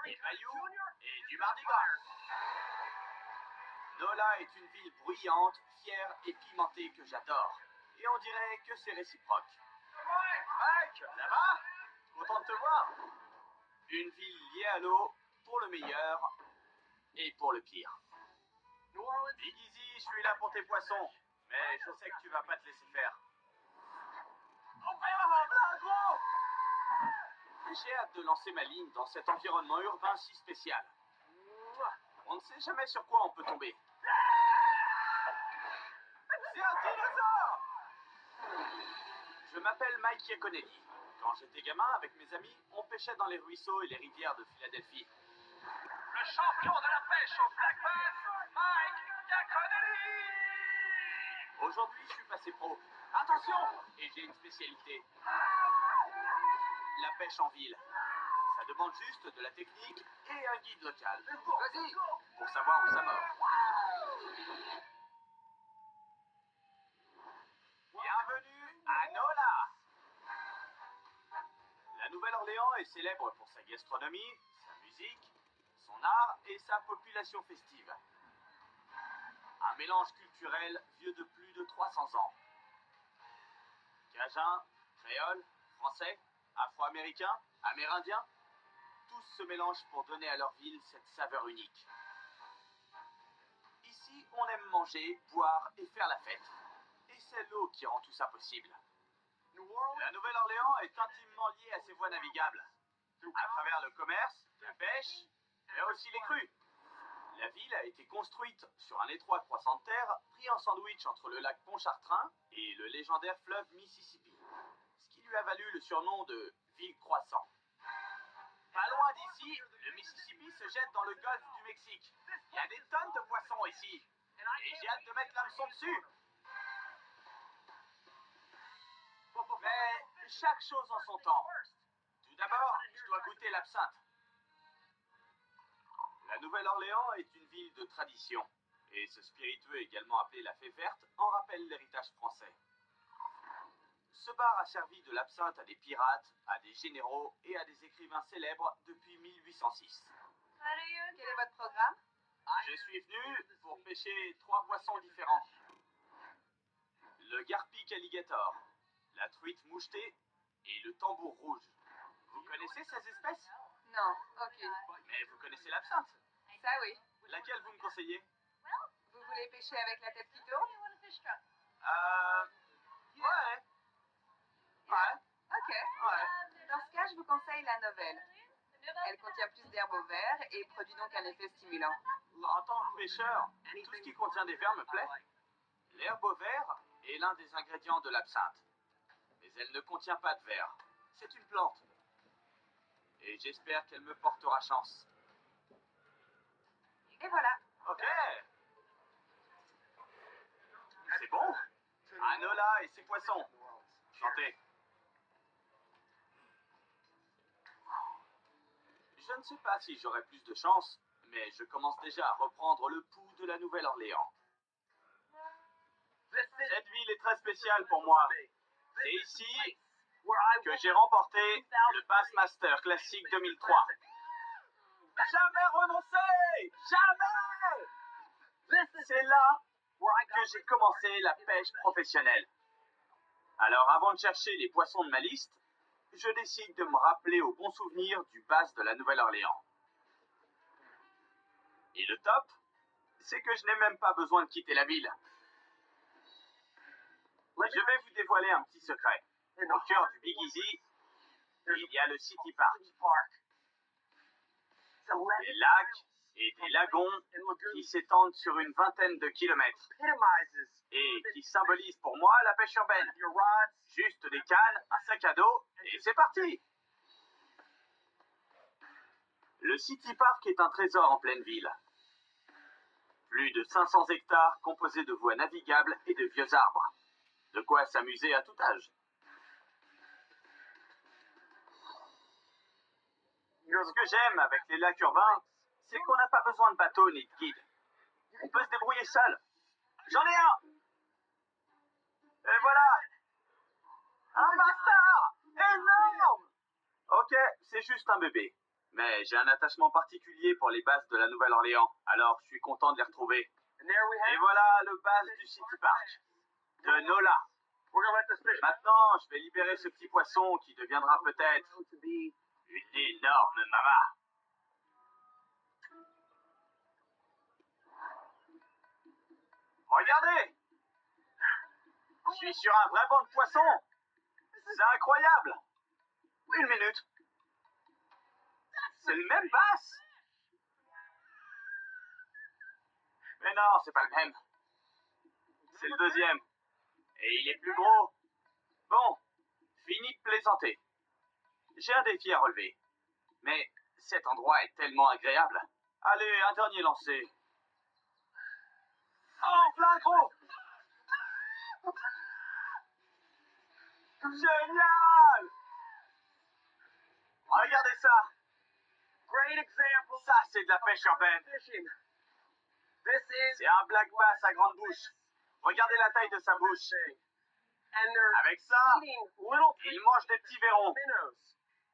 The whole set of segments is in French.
des cailloux et du Mardi Gras. Nola est une ville bruyante, fière et pimentée que j'adore. Et on dirait que c'est réciproque. Mike, ça va? Content de te voir. Une ville liée à l'eau, pour le meilleur et pour le pire. Big Easy, je suis là pour tes poissons, mais je sais que tu vas pas te laisser faire. Oh, là, gros! J'ai hâte de lancer ma ligne dans cet environnement urbain si spécial. On ne sait jamais sur quoi on peut tomber. C'est un dinosaure! Je m'appelle Mike Iaconelli. Quand j'étais gamin, avec mes amis, on pêchait dans les ruisseaux et les rivières de Philadelphie. Le champion de la pêche au Black Bass, Mike Iaconelli! Aujourd'hui, je suis passé pro. Attention! Et j'ai une spécialité. La pêche en ville. Ça demande juste de la technique et un guide local. Vas-y! Pour savoir où ça mord. Bienvenue à Nola! La Nouvelle-Orléans est célèbre pour sa gastronomie, sa musique, son art et sa population festive. Un mélange culturel vieux de plus de 300 ans. Cajun, créole, français, afro-américain, amérindien, tous se mélangent pour donner à leur ville cette saveur unique. Ici, on aime manger, boire et faire la fête. Et c'est l'eau qui rend tout ça possible. La Nouvelle-Orléans est intimement liée à ses voies navigables, à travers le commerce, la pêche, mais aussi les crues. La ville a été construite sur un étroit croissant de terre pris en sandwich entre le lac Pontchartrain et le légendaire fleuve Mississippi, ce qui lui a valu le surnom de ville croissant. Pas loin d'ici, le Mississippi se jette dans le golfe du Mexique. Il y a des tonnes de poissons ici, et j'ai hâte de mettre l'hameçon dessus. Mais chaque chose en son temps. Tout d'abord, je dois goûter l'absinthe. La Nouvelle-Orléans est une ville de tradition, et ce spiritueux également appelé la Fée Verte en rappelle l'héritage français. Ce bar a servi de l'absinthe à des pirates, à des généraux et à des écrivains célèbres depuis 1806. Quel est votre programme? Je suis venu pour pêcher 3 poissons différents. Le garpic alligator, la truite mouchetée et le tambour rouge. Vous connaissez ces espèces? Non, aucune. Mais vous connaissez l'absinthe. Ça oui. Laquelle vous me conseillez? Vous voulez pêcher avec la tête qui tourne? Ouais. Ouais. Ok. Ouais. Dans ce cas, je vous conseille la Novelle. Elle contient plus d'herbes au vert et produit donc un effet stimulant. En tant que pêcheur, tout ce qui contient des vers me plaît. L'herbe au vert est l'un des ingrédients de l'absinthe. Mais elle ne contient pas de verre. C'est une plante. Et j'espère qu'elle me portera chance. Et voilà. Ok. C'est bon? Anola et ses poissons. Chantez. Je ne sais pas si j'aurai plus de chance, mais je commence déjà à reprendre le pouls de la Nouvelle-Orléans. Cette ville est très spéciale pour moi. C'est ici que j'ai remporté le Bassmaster Classic 2003. Jamais renoncer! Jamais! C'est là que j'ai commencé la pêche professionnelle. Alors avant de chercher les poissons de ma liste, je décide de me rappeler au bon souvenir du bass de la Nouvelle-Orléans. Et le top, c'est que je n'ai même pas besoin de quitter la ville. Je vais vous dévoiler un petit secret. Au cœur du Big Easy, il y a le City Park. Des lacs et des lagons qui s'étendent sur une vingtaine de kilomètres et qui symbolisent pour moi la pêche urbaine. Juste des cannes, un sac à dos et c'est parti! Le City Park est un trésor en pleine ville. Plus de 500 hectares composés de voies navigables et de vieux arbres. De quoi s'amuser à tout âge. Ce que j'aime avec les lacs urbains, c'est qu'on n'a pas besoin de bateau ni de guide. On peut se débrouiller seul. J'en ai un! Et voilà! Un bastard! Énorme! Ok, c'est juste un bébé. Mais j'ai un attachement particulier pour les bases de la Nouvelle-Orléans, alors je suis content de les retrouver. And there we Et have voilà le base du City Park, de Nola. We're going to let this fish Maintenant, je vais libérer ce petit poisson qui deviendra peut-être grow to be. une énorme mama. Regardez! Je suis sur un vrai banc de poissons. C'est incroyable. Une minute. C'est le même bass. Mais non, c'est pas le même. C'est le deuxième. Et il est plus gros. Bon, fini de plaisanter. J'ai un défi à relever. Mais cet endroit est tellement agréable. Allez, un dernier lancer. Oh, plein gros! Génial! Regardez ça! Great example Ça, c'est de la pêche urbaine. fishing. This is C'est un black bass à grande bouche. Regardez la taille de sa bouche. thing. And they're Avec ça, eating little il mange des petits verrons. minnows.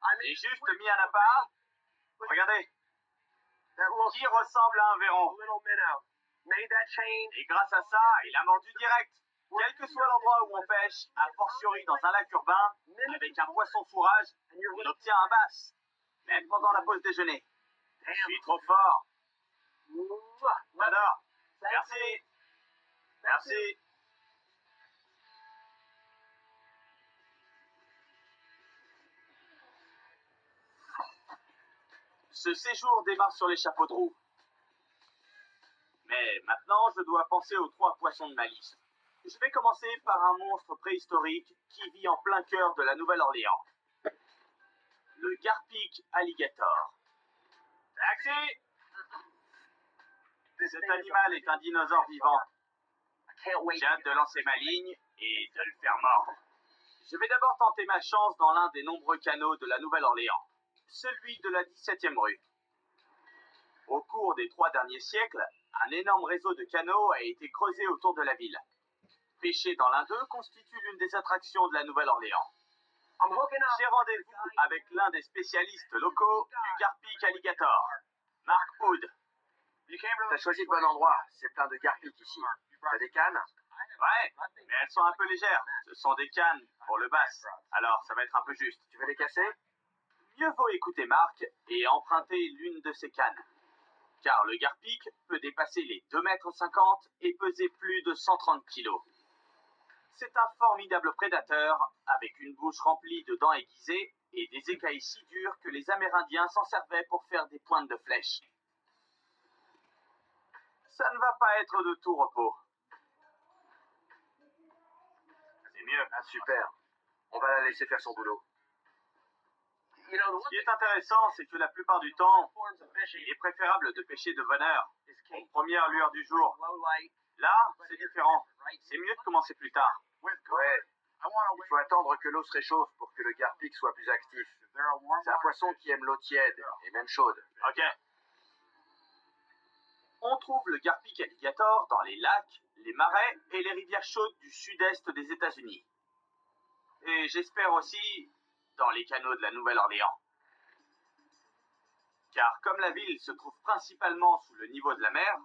I mean, J'ai juste mis un appât. Regardez, that little, qui ressemble à un verron. little minnow made that change. Et grâce à ça, il a mordu direct. Quel que soit l'endroit où on pêche, a fortiori dans un lac urbain, avec un poisson fourrage, And you're on obtient un bass. Même pendant la pause déjeuner. Je suis trop fort. J'adore. Merci. Merci. Ce séjour démarre sur les chapeaux de roue. Mais maintenant, je dois penser aux 3 poissons de ma liste. Je vais commencer par un monstre préhistorique qui vit en plein cœur de la Nouvelle-Orléans. Le Garpic alligator. Taxi! Cet animal est un dinosaure vivant. I can't wait. J'ai hâte de lancer ma ligne et de le faire mordre. Je vais d'abord tenter ma chance dans l'un des nombreux canaux de la Nouvelle-Orléans, celui de la 17e rue. Au cours des 3 derniers siècles, un énorme réseau de canaux a été creusé autour de la ville. Pêcher dans l'un d'eux constitue l'une des attractions de la Nouvelle-Orléans. I'm hooking up. J'ai rendez-vous avec l'un des spécialistes locaux du Garpic alligator, Mark Hood. You came to T'as choisi le bon endroit, c'est plein de garpics ici. T'as des cannes? Ouais, mais elles sont un peu légères. Ce sont des cannes pour le bass, alors ça va être un peu juste. Tu veux les casser? Mieux vaut écouter Marc et emprunter l'une de ces cannes. Car le Garpic peut dépasser les 2,50 m et peser plus de 130 kg. C'est un formidable prédateur avec une bouche remplie de dents aiguisées et des écailles si dures que les Amérindiens s'en servaient pour faire des pointes de flèches. Ça ne va pas être de tout repos. C'est mieux. Ah super. On va la laisser faire son boulot. You know, the Ce qui est intéressant, c'est que la plupart du temps, forms of fishing il est préférable de pêcher de bonne heure, is aux king. premières lueurs du jour. Low light, Là, c'est différent. C'est mieux de commencer plus tard. Ouais. Il faut attendre que l'eau se réchauffe pour que le garpic soit plus actif. C'est un poisson qui aime l'eau tiède et même chaude. Ok. On trouve le Garpic alligator dans les lacs, les marais et les rivières chaudes du sud-est des États-Unis. Et j'espère aussi dans les canaux de la Nouvelle-Orléans. Car comme la ville se trouve principalement sous le niveau de la mer,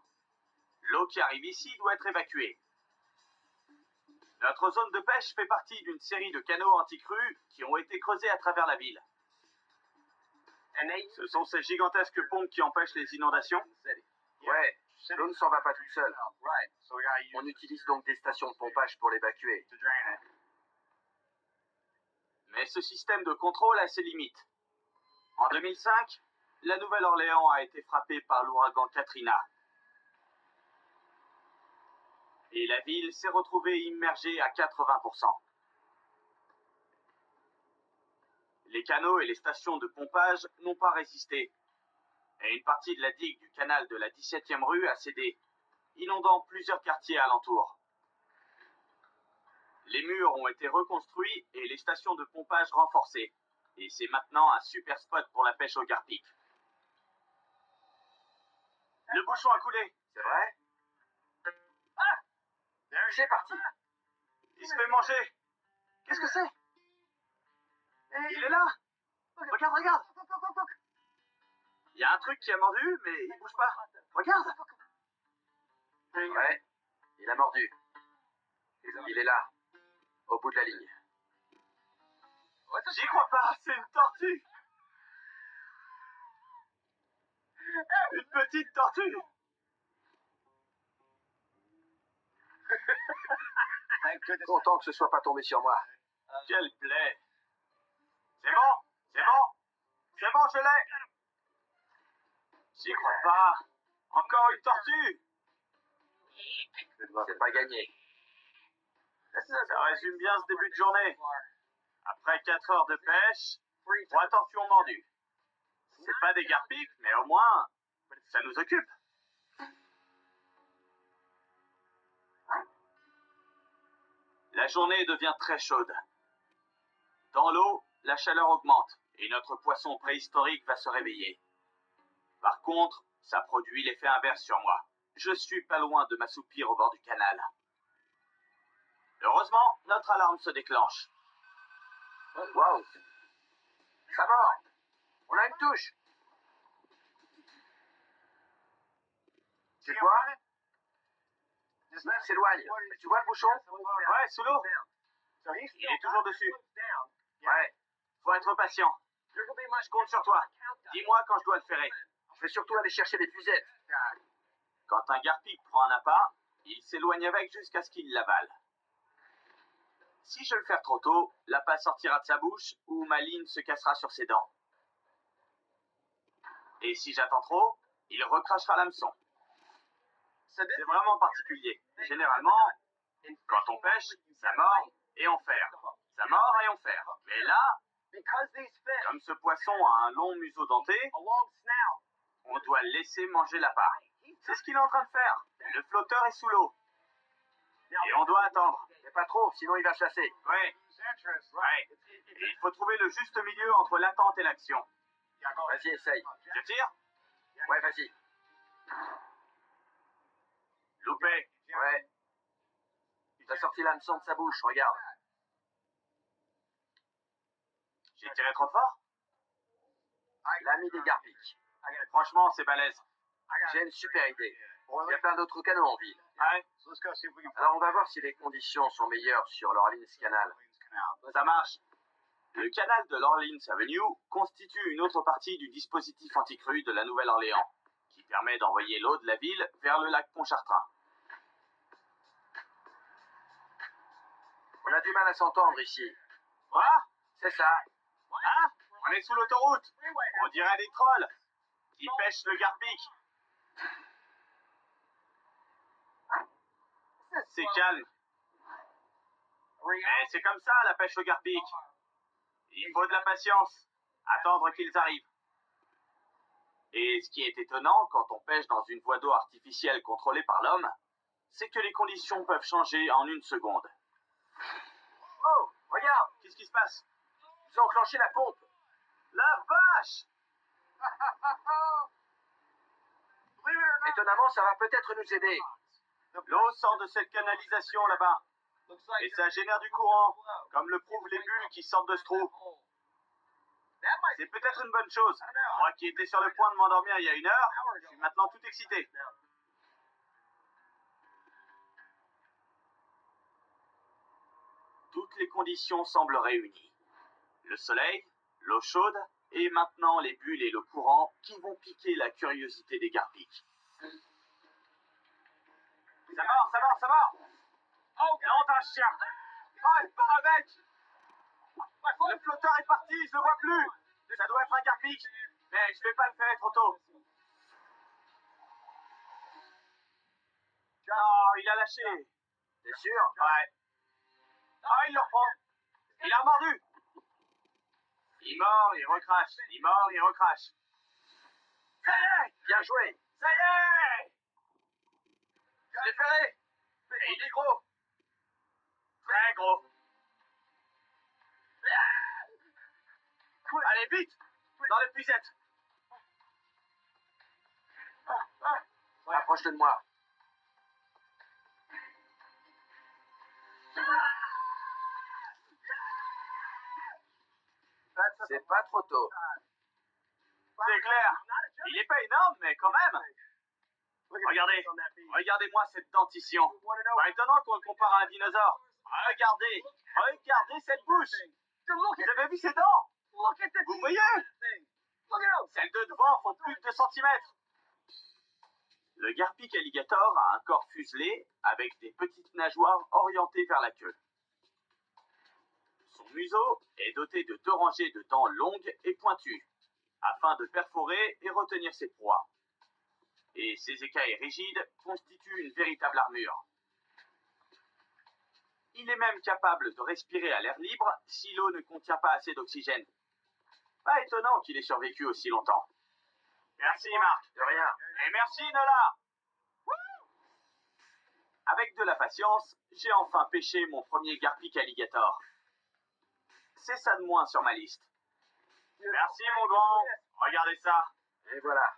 l'eau qui arrive ici doit être évacuée. Notre zone de pêche fait partie d'une série de canaux anti-crues qui ont été creusés à travers la ville. and they Ce sont ces gigantesques pompes qui empêchent les inondations. Ouais, l'eau ne s'en va pas toute seule. right. So we gotta use On utilise donc des stations de pompage pour l'évacuer. to drain it. Mais ce système de contrôle a ses limites. En 2005, la Nouvelle-Orléans a été frappée par l'ouragan Katrina. Et la ville s'est retrouvée immergée à 80%. Les canaux et les stations de pompage n'ont pas résisté. Et une partie de la digue du canal de la 17e rue a cédé, inondant plusieurs quartiers alentours. Les murs ont été reconstruits et les stations de pompage renforcées. Et c'est maintenant un super spot pour la pêche au Garpic. Le bouchon a coulé. C'est vrai? C'est parti. Il se fait manger. Qu'est-ce que c'est? Il est là. Regarde, regarde. Il y a un truc qui a mordu, mais il bouge pas. Regarde. Ouais, il a mordu. Il est là, au bout de la ligne. J'y crois pas, c'est une tortue. Une petite tortue. Content que ce soit pas tombé sur moi. Quelle plaie. C'est bon, c'est bon. C'est bon, je l'ai. J'y crois pas. Encore une tortue. C'est pas gagné. Ça résume bien ce début de journée. Après 4 heures de pêche, 3 tortues ont mordu. C'est pas des garpics, mais au moins, ça nous occupe. La journée devient très chaude. Dans l'eau, la chaleur augmente et notre poisson préhistorique va se réveiller. Par contre, ça produit l'effet inverse sur moi. Je suis pas loin de m'assoupir au bord du canal. Heureusement, notre alarme se déclenche. Waouh! Ça mord! On a une touche! Tu vois? Il s'éloigne. Tu vois le bouchon? Ouais, sous l'eau. Il est toujours dessus. Ouais. Faut être patient. Je compte sur toi. Dis-moi quand je dois le ferrer. Je vais surtout aller chercher des puisettes. Quand un garpic prend un appât, il s'éloigne avec jusqu'à ce qu'il l'avale. Si je le ferre trop tôt, l'appât sortira de sa bouche ou ma ligne se cassera sur ses dents. Et si j'attends trop, il recrachera l'hameçon. C'est vraiment particulier. Généralement, quand on pêche, ça mord et on ferre. Ça mord et on ferre. Mais là, comme ce poisson a un long museau denté, on doit le laisser manger l'appât. C'est ce qu'il est en train de faire. Le flotteur est sous l'eau. Et on doit attendre. Mais pas trop, sinon il va se lasser. Ouais. Ouais. Et il faut trouver le juste milieu entre l'attente et l'action. Vas-y, essaye. Je tire. Ouais, vas-y. Loupé. Ouais. T'as sorti l'hameçon de sa bouche, regarde. J'ai tiré trop fort. L'ami des garpics. Franchement, c'est balèze. J'ai une super idée. Il y a plein d'autres canaux en ville. Ouais, Alors on va voir si les conditions sont meilleures sur l'Orleans Canal. ça marche. Le canal de l'Orleans Avenue constitue une autre partie du dispositif anti-crue de la Nouvelle-Orléans, qui permet d'envoyer l'eau de la ville vers le lac Pontchartrain. On a du mal à s'entendre ici. Quoi? C'est ça. Hein? On est sous l'autoroute. On dirait des trolls qui pêchent le garpic. C'est calme. Mais c'est comme ça, la pêche au garpic. Il faut de la patience. Attendre qu'ils arrivent. Et ce qui est étonnant quand on pêche dans une voie d'eau artificielle contrôlée par l'homme, c'est que les conditions peuvent changer en une seconde. Oh, regarde, Qu'est-ce qui se passe? ils ont enclenché la pompe. La vache! Étonnamment, ça va peut-être nous aider. L'eau sort de cette canalisation là-bas. Et ça génère du courant, comme le prouvent les bulles qui sortent de ce trou. C'est peut-être une bonne chose. Moi qui étais sur le point de m'endormir il y a 1 heure, je suis maintenant tout excité. Toutes les conditions semblent réunies. Le soleil, l'eau chaude, et maintenant les bulles et le courant qui vont piquer la curiosité des garpics. Ça mord, ça mord, ça mord! Oh, non, t'as un chien! Oh, il part avec! Le flotteur est parti, je le vois plus! Ça doit être un garpic, mais je vais pas le faire trop tôt. Oh, il a lâché! T'es sûr? Ouais. Ah, il le reprend! Il a mordu! Il mord, il recrache. Il mord, il recrache. Ça y est! Bien joué. Ça y est! Je l'ai ferré! Et il est gros! Très gros! Allez, vite! Dans les puisettes! Approche de moi. C'est pas trop tôt. C'est clair. Il est pas énorme, mais quand même. Regardez-moi cette dentition. Pas étonnant qu'on le compare à un dinosaure. Regardez cette bouche. Vous avez vu ses dents? Vous voyez? Celles de devant font plus de 2 centimètres. Le Garpic alligator a un corps fuselé avec des petites nageoires orientées vers la queue. Son museau est doté de 2 rangées de dents longues et pointues, afin de perforer et retenir ses proies. Et ses écailles rigides constituent une véritable armure. Il est même capable de respirer à l'air libre si l'eau ne contient pas assez d'oxygène. Pas étonnant qu'il ait survécu aussi longtemps. Merci Marc. De rien. Et merci Nola. Avec de la patience, j'ai enfin pêché mon premier Garpic alligator. C'est ça de moins sur ma liste. Merci mon grand. Regardez ça. Et voilà.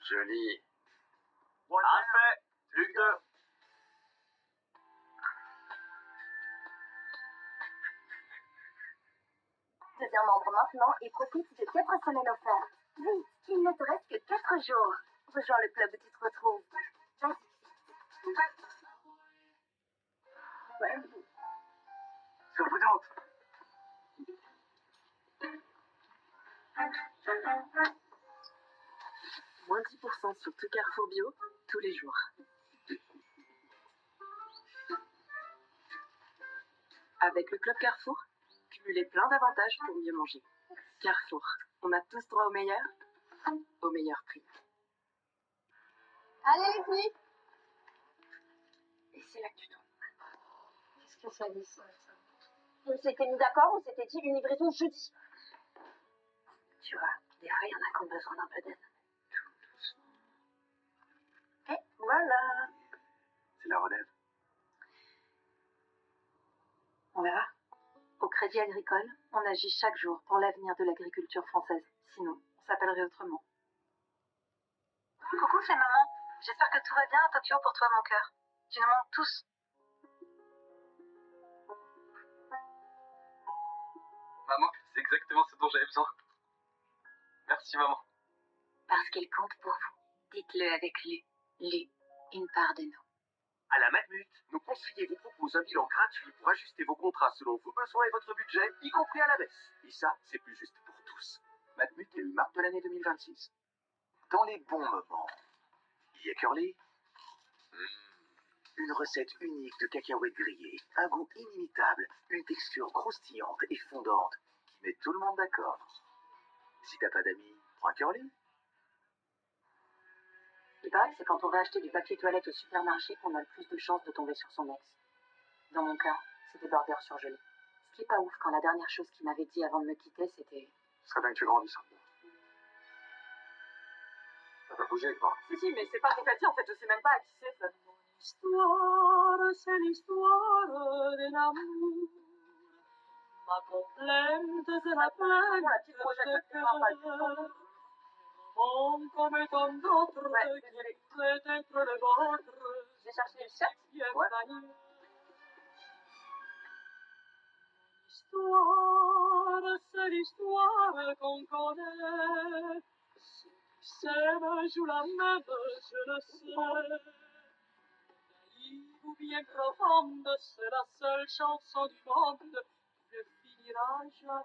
Joli. Un fait. Plus que 2. Deviens membre maintenant et profite de 4 semaines offertes. Vite, il ne te reste que 4 jours. Rejoins le club où tu te retrouves. Surprenante. Moins 10% sur tout Carrefour Bio, tous les jours. Avec le Club Carrefour, cumulez plein d'avantages pour mieux manger. Carrefour, on a tous droit au meilleur prix. Allez les filles. Et c'est là que tu tombes. Qu'est-ce que ça dit ça? On s'était mis d'accord, on s'était dit une livraison jeudi. Tu vois, des fois, il y en a qui ont besoin d'un peu d'aide. Et voilà. C'est la relève. On verra. Au Crédit Agricole, on agit chaque jour pour l'avenir de l'agriculture française. Sinon, on s'appellerait autrement. Coucou, c'est maman. J'espère que tout va bien à Tokyo pour toi, mon cœur. Tu nous manques tous. Maman, c'est exactement ce dont j'avais besoin. Merci, maman. Parce qu'il compte pour vous. Dites-le avec lui. Lui, une part de nous. À la Matmut, nos conseillers vous proposent un bilan gratuit pour ajuster vos contrats selon vos besoins et votre budget, y compris à la baisse. Et ça, c'est plus juste pour tous. Matmut est le marque de l'année 2026. Dans les bons moments, il y a Curly. Une recette unique de cacahuètes grillées, un goût inimitable, une texture croustillante et fondante qui met tout le monde d'accord. Si t'as pas d'amis, prends un Curly. Il paraît que c'est quand on va acheter du papier toilette au supermarché qu'on a le plus de chances de tomber sur son ex. Dans mon cas, c'est des burgers surgelés. Ce qui est pas ouf quand la dernière chose qu'il m'avait dit avant de me quitter, c'était... Ce serait bien que tu grandisses un peu. Ça va bouger, quoi. Si, mais c'est pas ce qu'elle dit, en fait, je sais même pas à qui c'est, ça. L'histoire, c'est l'histoire de l'amour. Ma complainte, c'est la plainte de cœur. Mon comme tant d'autres qui peut être le vôtre. J'ai cherché le chat. Ouais. L'histoire, c'est l'histoire qu'on connaît. Ceux qui s'aiment jouent la même, je le sais. Naïve ou bien profonde, c'est la seule chanson du monde qui ne finira jamais.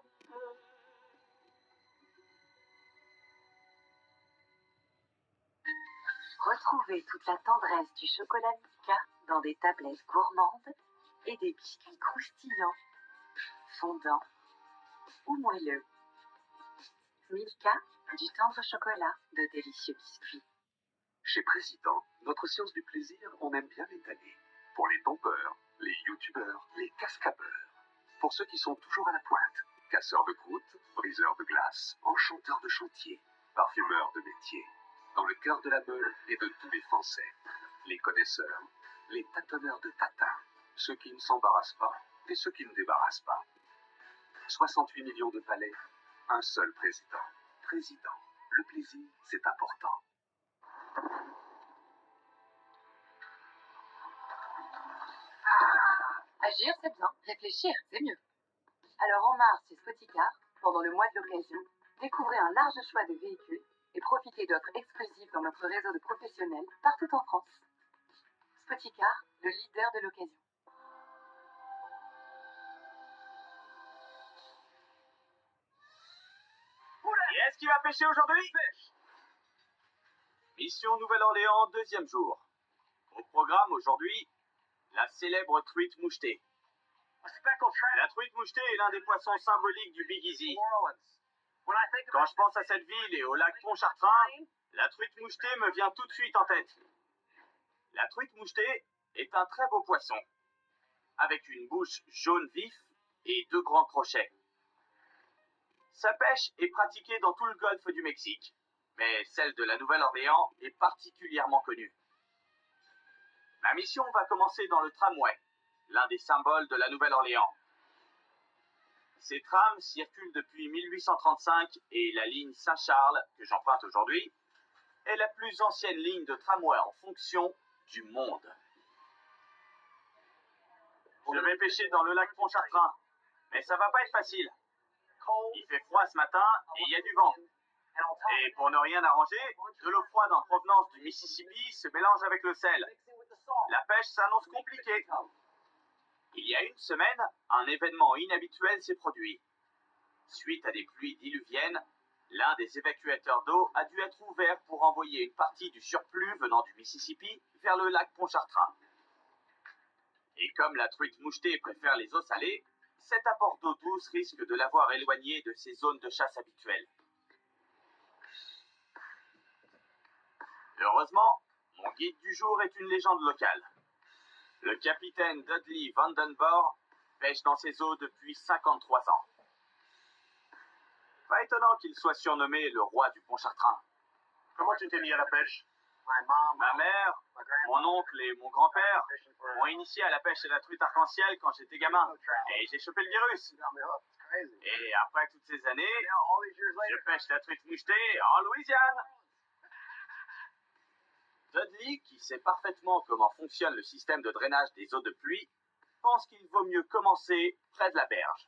Retrouvez toute la tendresse du chocolat Milka dans des tablettes gourmandes et des biscuits croustillants, fondants ou moelleux. Milka, du tendre chocolat, de délicieux biscuits. Chez Président, notre science du plaisir, on aime bien l'étaler. Pour les pompeurs, les youtubeurs, les cascapeurs. Pour ceux qui sont toujours à la pointe. Casseurs de croûtes, briseurs de glace, enchanteurs de chantier, parfumeurs de métier. Dans le cœur de la Meule et de tous les Français. Les connaisseurs, les tâtonneurs de tatin. Ceux qui ne s'embarrassent pas et ceux qui ne débarrassent pas. 68 millions de palais, un seul président. Président, le plaisir, c'est important. Agir, c'est bien. Réfléchir, c'est mieux. Alors en mars, chez Spoticard, pendant le mois de l'occasion, Découvrez un large choix de véhicules et profitez d'offres exclusives dans notre réseau de professionnels partout en France. Spoticar, le leader de l'occasion. Et est-ce qui va pêcher aujourd'hui? Mission Nouvelle-Orléans, deuxième jour. Au programme aujourd'hui, la célèbre truite mouchetée. La truite mouchetée est l'un des poissons symboliques du Big Easy. Quand je pense à cette ville et au lac Pontchartrain, la truite mouchetée me vient tout de suite en tête. La truite mouchetée est un très beau poisson, avec une bouche jaune vif et 2 grands crochets. Sa pêche est pratiquée dans tout le golfe du Mexique, mais celle de la Nouvelle-Orléans est particulièrement connue. Ma mission va commencer dans le tramway, l'un des symboles de la Nouvelle-Orléans. Ces trams circulent depuis 1835 et la ligne Saint-Charles, que j'emprunte aujourd'hui, est la plus ancienne ligne de tramway en fonction du monde. Je vais pêcher dans le lac Pontchartrain, mais ça va pas être facile. Il fait froid ce matin et il y a du vent. Et pour ne rien arranger, de l'eau froide en provenance du Mississippi se mélange avec le sel. La pêche s'annonce compliquée. Il y a une semaine, un événement inhabituel s'est produit. Suite à des pluies diluviennes, l'un des évacuateurs d'eau a dû être ouvert pour envoyer une partie du surplus venant du Mississippi vers le lac Pontchartrain. Et comme la truite mouchetée préfère les eaux salées, cet apport d'eau douce risque de l'avoir éloignée de ses zones de chasse habituelles. Heureusement, mon guide du jour est une légende locale. Le capitaine Dudley Vandenborre pêche dans ces eaux depuis 53 ans. Pas étonnant qu'il soit surnommé le roi du Pontchartrain. Comment tu t'es mis à la pêche? Ma mère, mon oncle et mon grand-père m'ont initié à la pêche et la truite arc-en-ciel quand j'étais gamin. Et j'ai chopé le virus. Et après toutes ces années, je pêche la truite mouchetée en Louisiane. Dudley, qui sait parfaitement comment fonctionne le système de drainage des eaux de pluie, pense qu'il vaut mieux commencer près de la berge.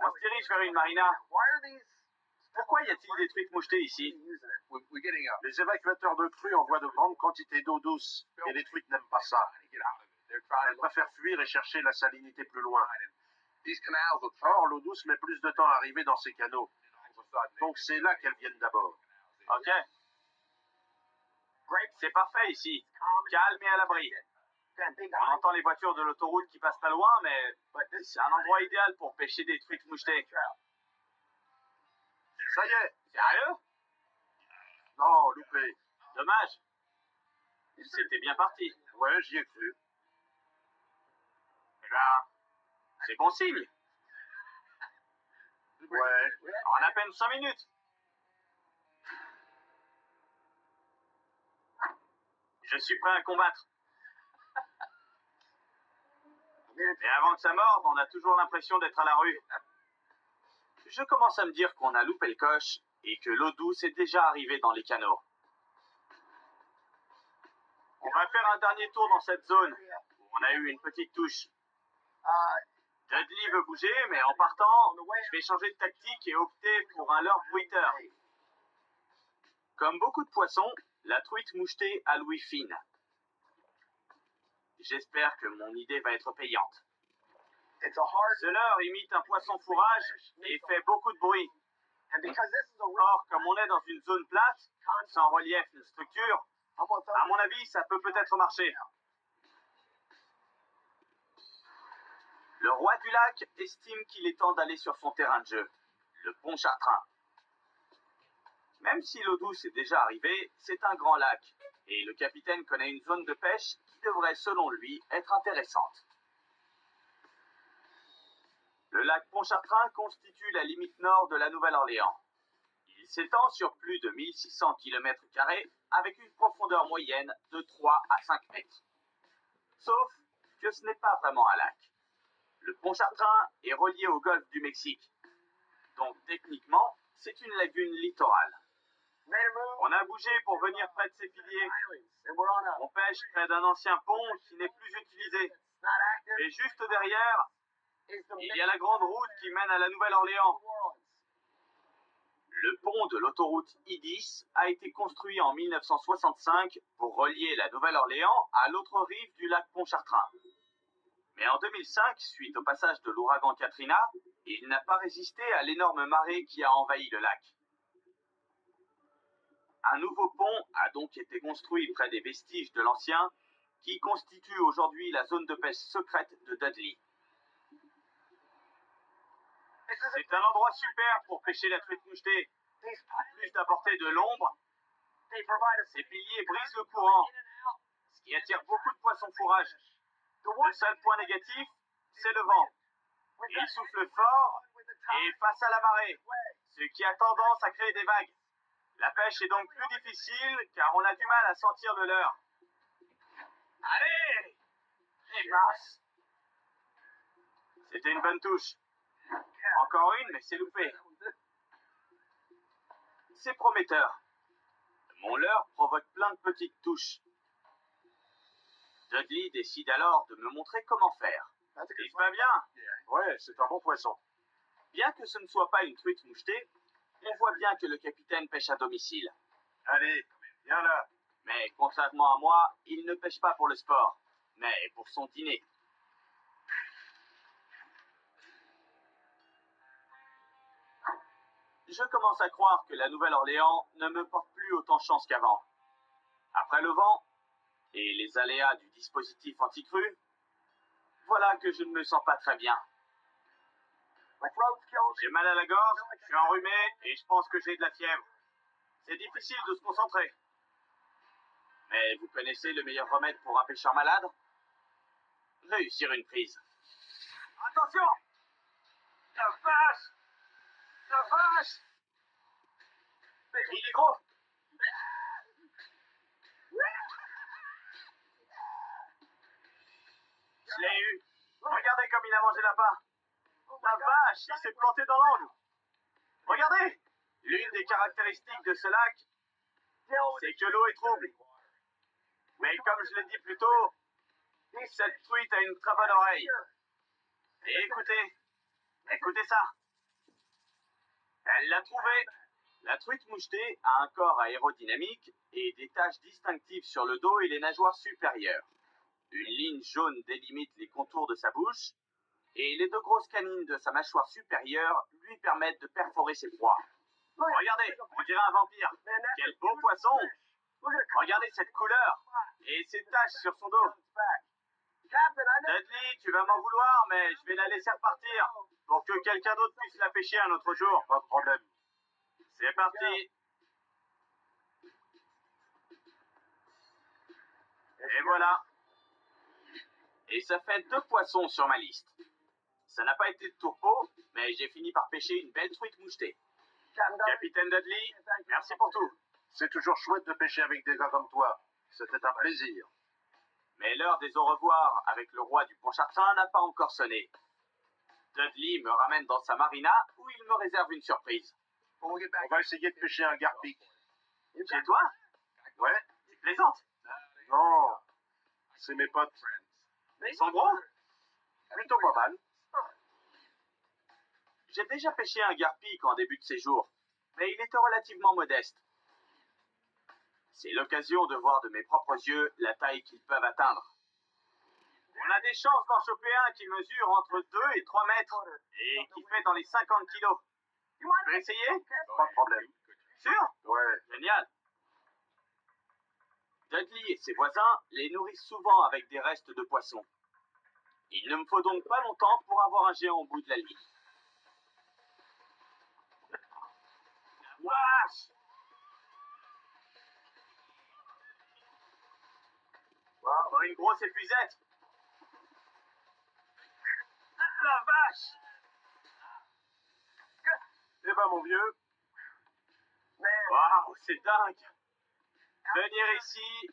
On se dirige vers une marina. Pourquoi y a-t-il des truites mouchetées ici? Les évacuateurs de crues envoient de grandes quantités d'eau douce et les truites n'aiment pas ça. Elles préfèrent fuir et chercher la salinité plus loin. Or, l'eau douce met plus de temps à arriver dans ces canaux. Donc c'est là qu'elles viennent d'abord. Ok. C'est parfait ici. Calme et à l'abri. On entend les voitures de l'autoroute qui passent pas loin, mais c'est un endroit idéal pour pêcher des truites mouchetées. Ça y est. Sérieux? Non, loupé. Dommage. C'était bien parti. Ouais, j'y ai cru. Eh ben, c'est bon signe. Ouais. En à peine 5 minutes. Je suis prêt à combattre. Mais avant que ça morde, on a toujours l'impression d'être à la rue. Je commence à me dire qu'on a loupé le coche et que l'eau douce est déjà arrivée dans les canaux. On va faire un dernier tour dans cette zone où on a eu une petite touche. Dudley veut bouger, mais en partant, je vais changer de tactique et opter pour un leurre bruiteur. Comme beaucoup de poissons, la truite mouchetée a l'ouïe fine. J'espère que mon idée va être payante. Ce leurre imite un poisson fourrage et fait beaucoup de bruit. Or, comme on est dans une zone plate, sans relief ni structure, à mon avis, ça peut peut-être marcher. Le roi du lac estime qu'il est temps d'aller sur son terrain de jeu, le Pontchartrain. Même si l'eau douce est déjà arrivée, c'est un grand lac, et le capitaine connaît une zone de pêche qui devrait, selon lui, être intéressante. Le lac Pontchartrain constitue la limite nord de la Nouvelle-Orléans. Il s'étend sur plus de 1600 km² avec une profondeur moyenne de 3 à 5 mètres. Sauf que ce n'est pas vraiment un lac. Le Pontchartrain est relié au golfe du Mexique. Donc techniquement, c'est une lagune littorale. On a bougé pour venir près de ces piliers. On pêche près d'un ancien pont qui n'est plus utilisé. Et juste derrière, il y a la grande route qui mène à la Nouvelle-Orléans. pont de l'autoroute I-10 a été construit en 1965 pour relier la Nouvelle-Orléans à l'autre rive du lac Pontchartrain. Mais en 2005, suite au passage de l'ouragan Katrina, il n'a pas résisté à l'énorme marée qui a envahi le lac. Un nouveau pont a donc été construit près des vestiges de l'ancien, qui constitue aujourd'hui la zone de pêche secrète de Dudley. C'est un endroit super pour pêcher la truite mouchetée. En plus d'apporter de l'ombre, ces piliers brisent le courant, ce qui attire beaucoup de poissons fourrage. Le seul point négatif, c'est le vent. Il souffle fort et face à la marée, ce qui a tendance à créer des vagues. La pêche est donc plus difficile car on a du mal à sentir le leurre. Allez! Et passe! C'était une bonne touche. Encore une, mais c'est loupé. C'est prometteur. Mon leurre provoque plein de petites touches. Dudley décide alors de me montrer comment faire. Est-ce pas bien? Ouais, c'est un bon poisson. Bien que ce ne soit pas une truite mouchetée, on voit bien que le capitaine pêche à domicile. Allez, viens là. Mais contrairement à moi, il ne pêche pas pour le sport, mais pour son dîner. Je commence à croire que la Nouvelle-Orléans ne me porte plus autant chance qu'avant. Après le vent et les aléas du dispositif anti-crue, voilà que je ne me sens pas très bien. J'ai mal à la gorge, je suis enrhumé et je pense que j'ai de la fièvre. C'est difficile de se concentrer. Mais vous connaissez le meilleur remède pour un pêcheur malade? Réussir une prise. Attention! La vache! La vache! Il est gros! Je l'ai eu! Regardez comme il a mangé l'appât! La vache, il s'est planté dans l'angle! Regardez! L'une des caractéristiques de ce lac, c'est que l'eau est trouble. Mais comme je l'ai dit plus tôt, cette truite a une très bonne oreille. Et écoutez ça. Elle l'a trouvé. La truite mouchetée a un corps aérodynamique et des taches distinctives sur le dos et les nageoires supérieures. Une ligne jaune délimite les contours de sa bouche et les deux grosses canines de sa mâchoire supérieure lui permettent de perforer ses proies. Regardez, on dirait un vampire. Quel beau poisson! Regardez cette couleur et ces taches sur son dos. Dudley, tu vas m'en vouloir, mais je vais la laisser repartir pour que quelqu'un d'autre puisse la pêcher un autre jour. Pas de problème. C'est parti. Et voilà. Et ça fait 2 poissons sur ma liste. Ça n'a pas été de tourpeau, mais j'ai fini par pêcher une belle truite mouchetée. Capitaine Dudley, merci pour tout. C'est toujours chouette de pêcher avec des gars comme toi. C'était un plaisir. Mais l'heure des au revoir avec le roi du Pontchartrain n'a pas encore sonné. Dudley me ramène dans sa marina où il me réserve une surprise. On va essayer de pêcher un garpic. Chez toi? Ouais? Tu plaisantes? Non, c'est mes potes. Ils sont gros? Plutôt pas mal. J'ai déjà pêché un garpic en début de séjour, mais il était relativement modeste. C'est l'occasion de voir de mes propres yeux la taille qu'ils peuvent atteindre. On a des chances d'en choper un qui mesure entre 2 et 3 mètres et qui fait dans les 50 kilos. Tu peux essayer? Pas de problème. Sûr? Ouais. Génial. Dudley et ses voisins les nourrissent souvent avec des restes de poissons. Il ne me faut donc pas longtemps pour avoir un géant au bout de la ligne. Wesh! Wow, une grosse épuisette. La vache! Eh ben, mon vieux. Waouh, c'est dingue! Venir ici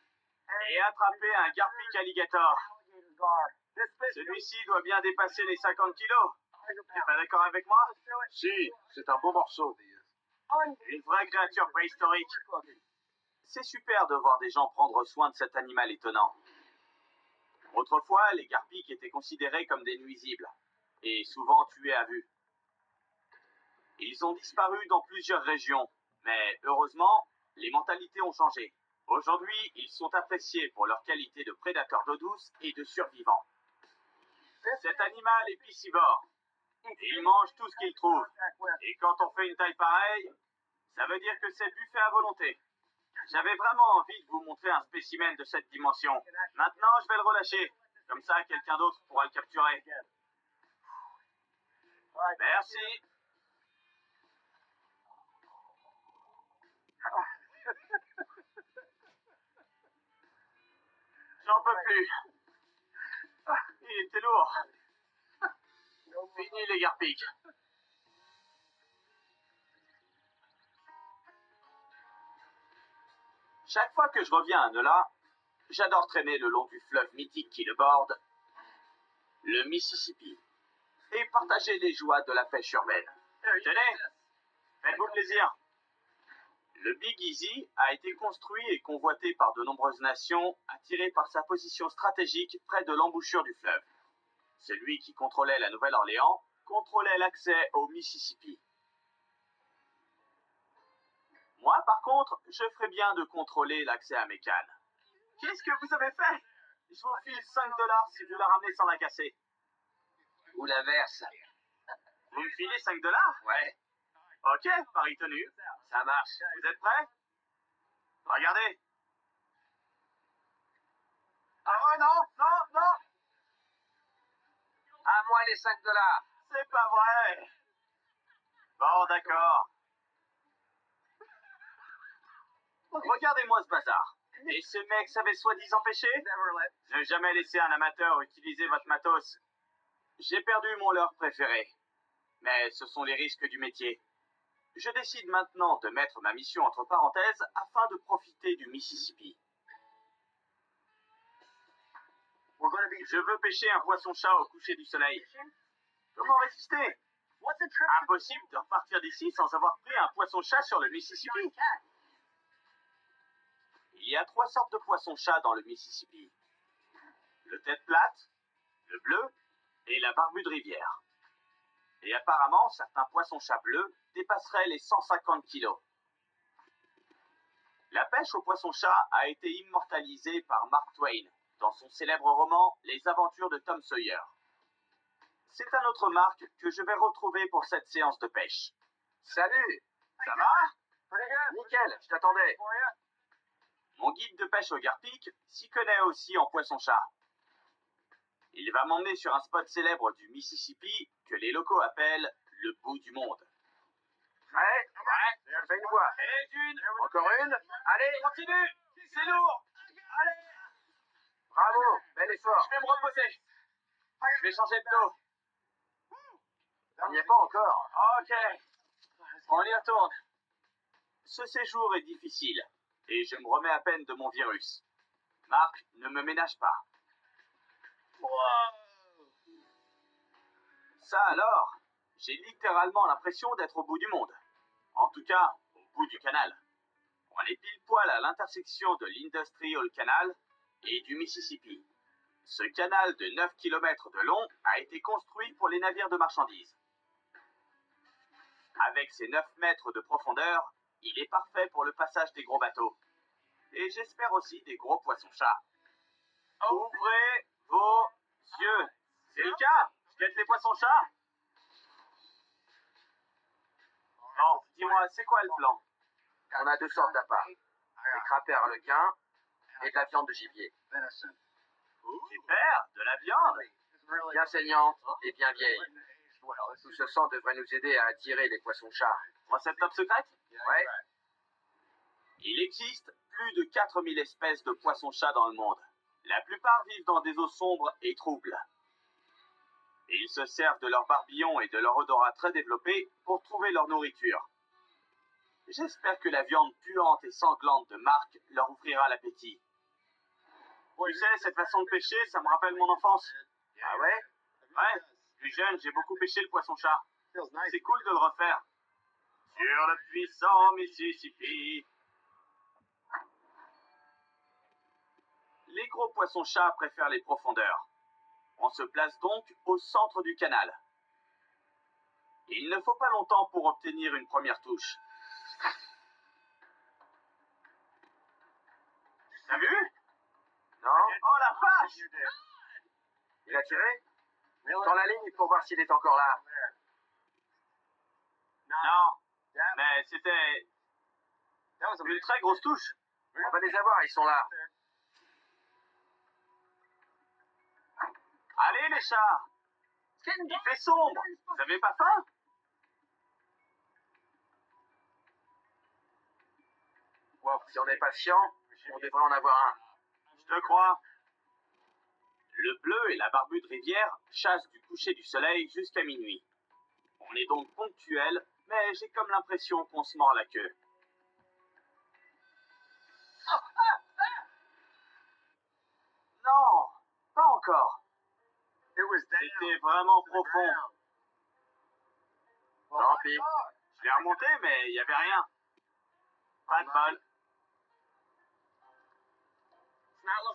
et attraper un garpic alligator. Celui-ci doit bien dépasser les 50 kilos. Tu es pas d'accord avec moi? Si, c'est un beau morceau. Une vraie créature préhistorique. C'est super de voir des gens prendre soin de cet animal étonnant. Autrefois, les garpics étaient considérés comme des nuisibles et souvent tués à vue. Ils ont disparu dans plusieurs régions, Mais heureusement, les mentalités ont changé. Aujourd'hui, ils sont appréciés pour leur qualité de prédateurs d'eau douce et de survivants. Cet animal est piscivore. Il mange tout ce qu'il trouve. Et quand on fait une taille pareille, ça veut dire que c'est buffet à volonté. J'avais vraiment envie de vous montrer un spécimen de cette dimension. Maintenant, je vais le relâcher. Comme ça, quelqu'un d'autre pourra le capturer. Merci. J'en peux plus. Il était lourd. Fini les garpiques. Chaque fois que je reviens à Nola, j'adore traîner le long du fleuve mythique qui le borde, le Mississippi, et partager les joies de la pêche urbaine. Tenez, faites-vous plaisir. Le Big Easy a été construit et convoité par de nombreuses nations, attiré par sa position stratégique près de l'embouchure du fleuve. Celui qui contrôlait la Nouvelle-Orléans contrôlait l'accès au Mississippi. Moi, par contre, je ferais bien de contrôler l'accès à mes cannes. Qu'est-ce que vous avez fait? Je vous file $5 si vous la ramenez sans la casser. Ou l'inverse. Vous me filez $5? Ouais, Ok, pari tenu. ça marche. Vous êtes prêts? Regardez. Ah ouais, non, non, non. À moi les $5. C'est pas vrai. Bon, d'accord. Regardez-moi ce bazar. Et ce mec savait soi-disant pêcher? Ne jamais laisser un amateur utiliser votre matos. J'ai perdu mon leurre préféré. Mais ce sont les risques du métier. Je décide maintenant de mettre ma mission entre parenthèses afin de profiter du Mississippi. Je veux pêcher un poisson-chat au coucher du soleil. Comment résister? Impossible de repartir d'ici sans avoir pris un poisson-chat sur le Mississippi. Il y a 3 sortes de poissons-chats dans le Mississippi. Le tête plate, le bleu et la barbu de rivière. Et apparemment, certains poissons-chats bleus dépasseraient les 150 kilos. La pêche au poisson-chat a été immortalisée par Mark Twain dans son célèbre roman Les aventures de Tom Sawyer. C'est un autre Mark que je vais retrouver pour cette séance de pêche. Salut. Ça va? Nickel, je t'attendais. Mon guide de pêche au garpic s'y connaît aussi en poisson-chat. Il va m'emmener sur un spot célèbre du Mississippi que les locaux appellent le bout du monde. Ouais, ça fait une fois. Et une. Encore une. Allez, Continue. C'est lourd. Allez. bravo, bel effort. Je vais me reposer. Je vais changer de dos. On n'y est pas encore. Ok. On y retourne. Ce séjour est difficile et je me remets à peine de mon virus. Marc ne me ménage pas. Ça alors, j'ai littéralement l'impression d'être au bout du monde. En tout cas, au bout du canal. On est pile poil à l'intersection de l'Industrial Canal et du Mississippi. Ce canal de 9 km de long a été construit pour les navires de marchandises. Avec ses 9 mètres de profondeur, il est parfait pour le passage des gros bateaux. Et j'espère aussi des gros poissons-chats. Ouvrez vos yeux. C'est le cas? Je guette les poissons-chats? Bon, dis-moi, c'est quoi le plan? On a 2 sortes d'appâts. Des crapets harlequins et de la viande de gibier. Super, de la viande. Bien saignante et bien vieille. Tout ce sang devrait nous aider à attirer les poissons-chats. Recette top secrète? Ouais, Il existe plus de 4000 espèces de poissons-chats dans le monde. La plupart vivent dans des eaux sombres et troubles. Ils se servent de leur barbillon et de leur odorat très développé pour trouver leur nourriture. J'espère que la viande puante et sanglante de Marc leur ouvrira l'appétit. Tu sais, cette façon de pêcher, ça me rappelle mon enfance. ah ouais? Ouais, plus jeune, j'ai beaucoup pêché le poisson-chat. C'est cool de le refaire. Sur le puissant Mississippi. Les gros poissons-chats préfèrent les profondeurs. On se place donc au centre du canal. Il ne faut pas longtemps pour obtenir une première touche. T'as vu? Non? Oh la vache! Il a tiré? Dans la ligne pour voir s'il est encore là. Non, mais c'était une très grosse touche. On va les avoir, ils sont là. Allez les chats! Il fait sombre. Vous avez pas faim? Si on est patient, on devrait en avoir un. Je te crois. Le bleu et la barbue de rivière chassent du coucher du soleil jusqu'à minuit. On est donc ponctuel, mais j'ai comme l'impression qu'on se mord la queue. Non, pas encore. C'était vraiment profond. Tant pis. Je l'ai remonté, mais il n'y avait rien. Pas de bol.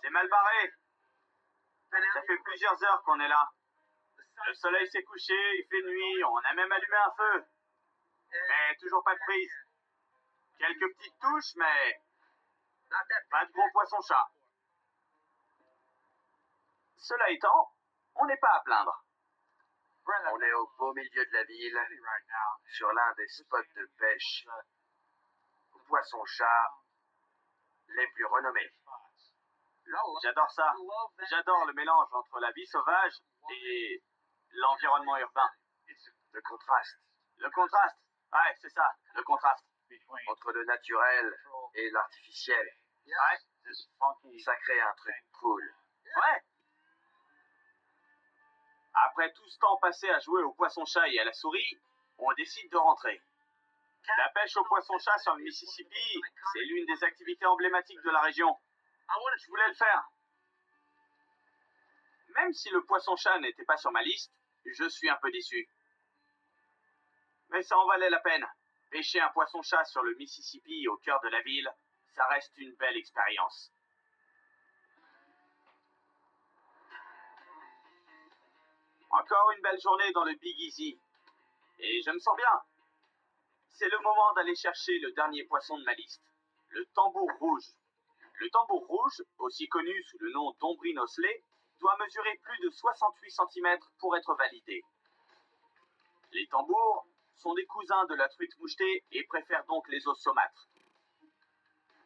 C'est mal barré. Ça fait plusieurs heures qu'on est là. Le soleil s'est couché, il fait nuit, on a même allumé un feu. Mais toujours pas de prise. Quelques petites touches, mais pas de gros poisson-chat. Cela étant, on n'est pas à plaindre. On est au beau milieu de la ville, sur l'un des spots de pêche aux poissons-chats les plus renommés. J'adore ça. J'adore le mélange entre la vie sauvage et l'environnement urbain. Le contraste Le contraste. Ouais, c'est ça, le contraste. entre le naturel et l'artificiel, Ouais, ça crée un truc cool. ouais. Après tout ce temps passé à jouer au poisson-chat et à la souris, on décide de rentrer. La pêche au poisson-chat sur le Mississippi, c'est l'une des activités emblématiques de la région. Je voulais le faire. Même si le poisson-chat n'était pas sur ma liste, je suis un peu déçu. Mais ça en valait la peine. Pêcher un poisson-chat sur le Mississippi au cœur de la ville, ça reste une belle expérience. Encore une belle journée dans le Big Easy. Et je me sens bien. C'est le moment d'aller chercher le dernier poisson de ma liste, le tambour rouge. Le tambour rouge, aussi connu sous le nom d'ombrine osselée, doit mesurer plus de 68 cm pour être validé. Les tambours sont des cousins de la truite mouchetée et préfèrent donc les eaux saumâtres.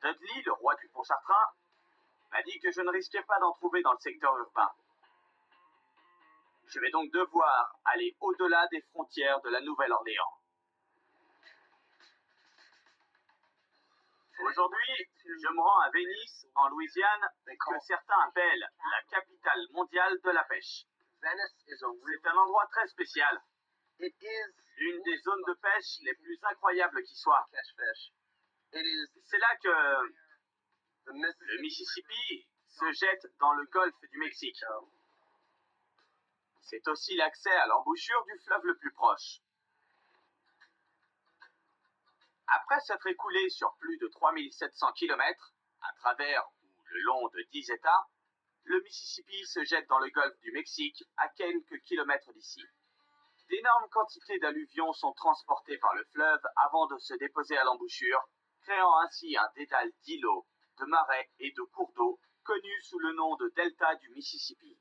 Dudley, le roi du Pontchartrain, m'a dit que je ne risquais pas d'en trouver dans le secteur urbain. Je vais donc devoir aller au-delà des frontières de la Nouvelle-Orléans. Aujourd'hui, je me rends à Venise, en Louisiane, que certains appellent la capitale mondiale de la pêche. C'est un endroit très spécial. L'une des zones de pêche les plus incroyables qui soit. C'est là que le Mississippi se jette dans le golfe du Mexique. C'est aussi l'accès à l'embouchure du fleuve le plus proche. Après s'être écoulé sur plus de 3700 km, à travers ou le long de 10 États, le Mississippi se jette dans le golfe du Mexique à quelques kilomètres d'ici. D'énormes quantités d'alluvions sont transportées par le fleuve avant de se déposer à l'embouchure, créant ainsi un dédale d'îlots, de marais et de cours d'eau connus sous le nom de delta du Mississippi.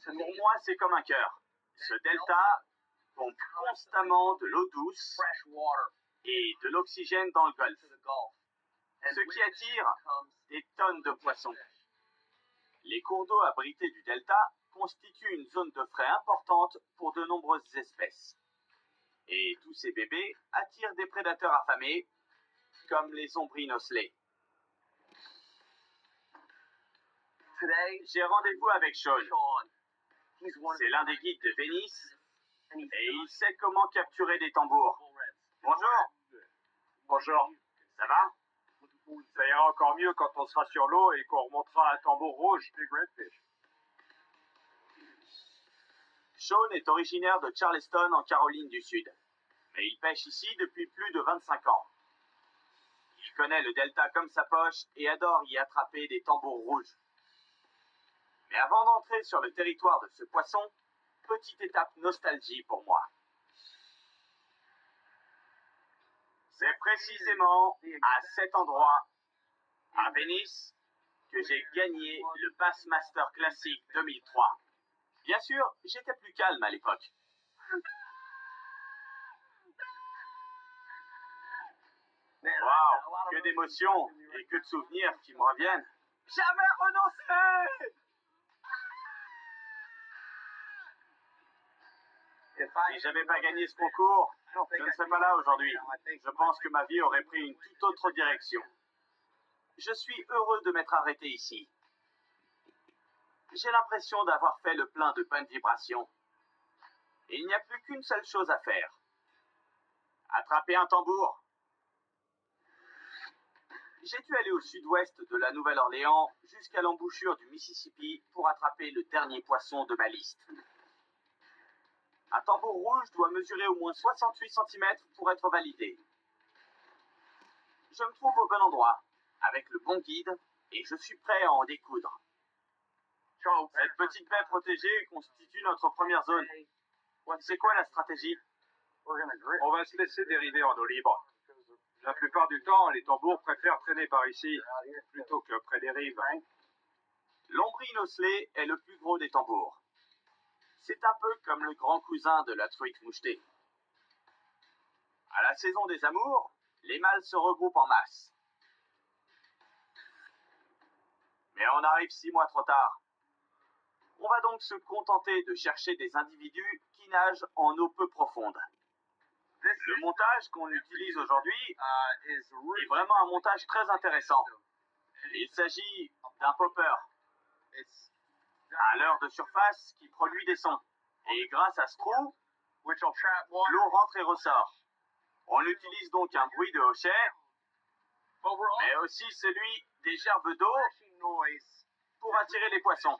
Pour moi, c'est comme un cœur. Ce delta pompe constamment de l'eau douce et de l'oxygène dans le golfe, ce qui attire des tonnes de poissons. Les cours d'eau abrités du delta constituent une zone de frai importante pour de nombreuses espèces. Et tous ces bébés attirent des prédateurs affamés, comme les ombrines osselées. J'ai rendez-vous avec Sean. C'est l'un des guides de Venise et il sait comment capturer des tambours. Bonjour. Bonjour. Ça va? Ça ira encore mieux quand on sera sur l'eau et qu'on remontera un tambour rouge des Redfish. Sean est originaire de Charleston en Caroline du Sud, mais il pêche ici depuis plus de 25 ans. Il connaît le delta comme sa poche et adore y attraper des tambours rouges. Mais avant d'entrer sur le territoire de ce poisson, petite étape nostalgie pour moi. C'est précisément à cet endroit à Venice que j'ai gagné le Bassmaster Classic 2003. Bien sûr, j'étais plus calme à l'époque. Waouh, que d'émotions et que de souvenirs qui me reviennent. Jamais renoncer! Si j'avais pas gagné ce concours, je ne serais pas là aujourd'hui. Je pense que ma vie aurait pris une toute autre direction. Je suis heureux de m'être arrêté ici. J'ai l'impression d'avoir fait le plein de bonnes vibrations. Et il n'y a plus qu'une seule chose à faire. Attraper un tambour. J'ai dû aller au sud-ouest de la Nouvelle-Orléans jusqu'à l'embouchure du Mississippi pour attraper le dernier poisson de ma liste. Un tambour rouge doit mesurer au moins 68 cm pour être validé. Je me trouve au bon endroit, avec le bon guide, et je suis prêt à en découdre. Cette petite baie protégée constitue notre première zone. C'est quoi la stratégie? On va se laisser dériver en eau libre. La plupart du temps, les tambours préfèrent traîner par ici, plutôt que près des rives. L'ombrine osselée est le plus gros des tambours. C'est un peu comme le grand cousin de la truite mouchetée. À la saison des amours, les mâles se regroupent en masse. Mais on arrive 6 mois trop tard. On va donc se contenter de chercher des individus qui nagent en eau peu profonde. Le montage qu'on utilise aujourd'hui est vraiment un montage très intéressant. Il s'agit d'un popper, un leurre de surface qui produit des sons. Et grâce à ce trou, l'eau rentre et ressort. On utilise donc un bruit de hochet, mais aussi celui des gerbes d'eau pour attirer les poissons.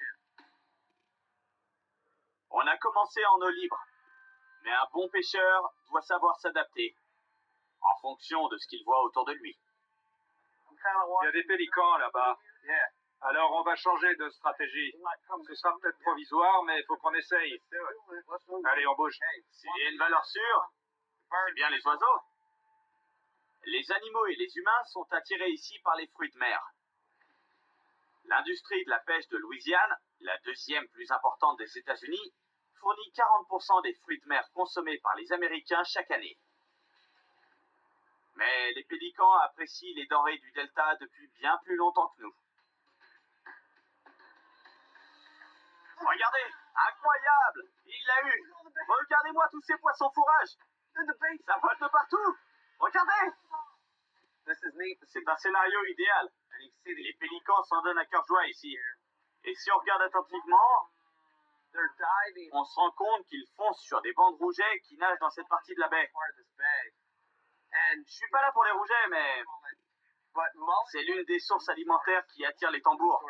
On a commencé en eau libre, mais un bon pêcheur doit savoir s'adapter en fonction de ce qu'il voit autour de lui. Il y a des pélicans là-bas. Alors on va changer de stratégie. Ce sera peut-être provisoire, mais il faut qu'on essaye. Allez, on bouge. S'il y a une valeur sûre, c'est bien les oiseaux. Les animaux et les humains sont attirés ici par les fruits de mer. L'industrie de la pêche de Louisiane, la deuxième plus importante des États-Unis, fournit 40% des fruits de mer consommés par les Américains chaque année. Mais les pélicans apprécient les denrées du delta depuis bien plus longtemps que nous. Regardez, incroyable! Il l'a eu! Regardez-moi tous ces poissons fourrages! Ça vole de partout! Regardez! C'est un scénario idéal. Les pélicans s'en donnent à cœur joie ici. Et si on regarde attentivement, on se rend compte qu'ils foncent sur des bancs de rougets qui nagent dans cette partie de la baie. Je suis pas là pour les rougets, mais c'est l'une des sources alimentaires qui attire les tambours.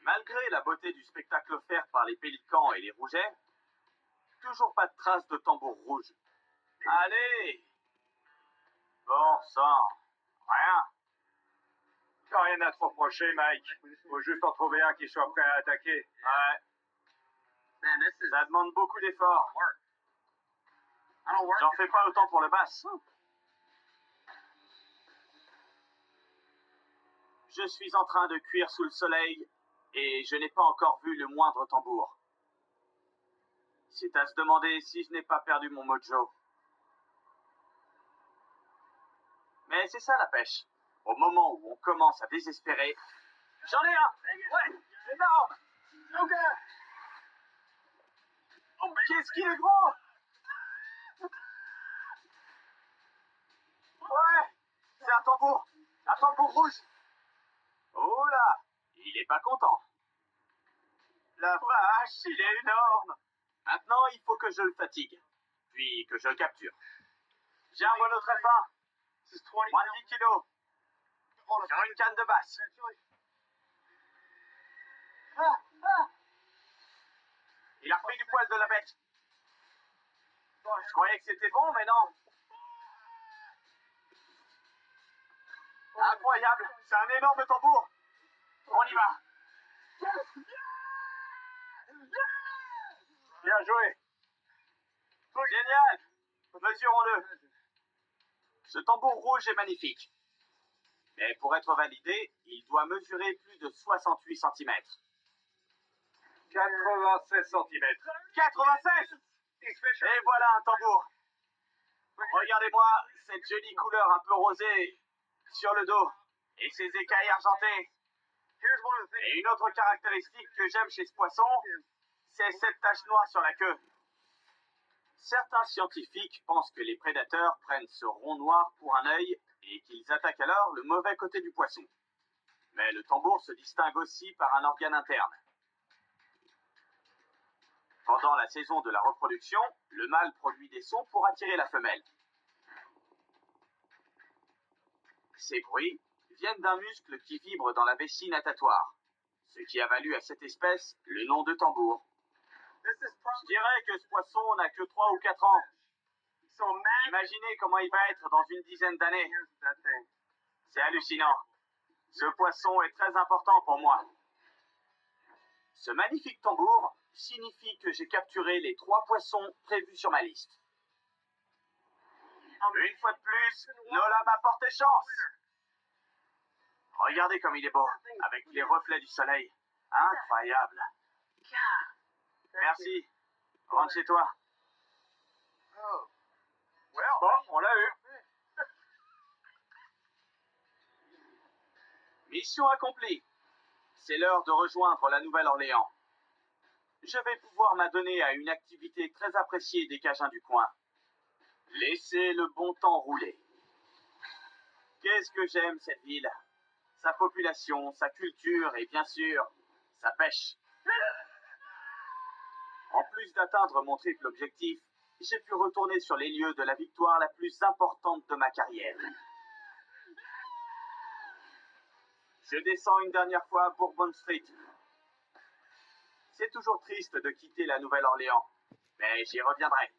Malgré la beauté du spectacle offert par les pélicans et les rougets, toujours pas de traces de tambour rouge. Allez! Bon sang, rien. T'as rien à te reprocher, Mike. Faut juste en trouver un qui soit prêt à attaquer. Ouais. Ça demande beaucoup d'efforts. J'en fais pas autant pour le bass. Je suis en train de cuire sous le soleil et je n'ai pas encore vu le moindre tambour. C'est à se demander si je n'ai pas perdu mon mojo. Mais c'est ça la pêche. Au moment où on commence à désespérer, j'en ai un! Ouais, énorme! Oh, qu'est-ce qu'il est gros! Ouais, c'est un tambour rouge. Oh là, il est pas content. La vache, il est énorme. Maintenant, il faut que je le fatigue, puis que je le capture. J'ai un mono très fin, moins de 10 kilos, sur une canne de basse. Il a repris du poil de la bête. Je croyais que c'était bon, mais non. Incroyable, c'est un énorme tambour. On y va. Bien joué. Génial. Mesurons-le. Ce tambour rouge est magnifique. Mais pour être validé, il doit mesurer plus de 68 cm. 96 cm. 96! Et voilà un tambour. Regardez-moi cette jolie couleur un peu rosée sur le dos et ses écailles argentées. Et une autre caractéristique que j'aime chez ce poisson, c'est cette tache noire sur la queue. Certains scientifiques pensent que les prédateurs prennent ce rond noir pour un œil et qu'ils attaquent alors le mauvais côté du poisson. Mais le tambour se distingue aussi par un organe interne. Pendant la saison de la reproduction, le mâle produit des sons pour attirer la femelle. Ces bruits viennent d'un muscle qui vibre dans la vessie natatoire, ce qui a valu à cette espèce le nom de tambour. Je dirais que ce poisson n'a que 3 ou 4 ans. Imaginez comment il va être dans une dizaine d'années. C'est hallucinant. Ce poisson est très important pour moi. Ce magnifique tambour signifie que j'ai capturé les 3 poissons prévus sur ma liste. Une fois de plus, Nola m'a porté chance. Regardez comme il est beau, avec les reflets du soleil. Incroyable. Merci. Rentre chez toi. Bon, on l'a eu. Mission accomplie. C'est l'heure de rejoindre la Nouvelle-Orléans. Je vais pouvoir m'adonner à une activité très appréciée des Cajuns du coin. Laisser le bon temps rouler. Qu'est-ce que j'aime cette ville. Sa population, sa culture et bien sûr, sa pêche. En plus d'atteindre mon triple objectif, j'ai pu retourner sur les lieux de la victoire la plus importante de ma carrière. Je descends une dernière fois à Bourbon Street. C'est toujours triste de quitter la Nouvelle-Orléans, mais j'y reviendrai.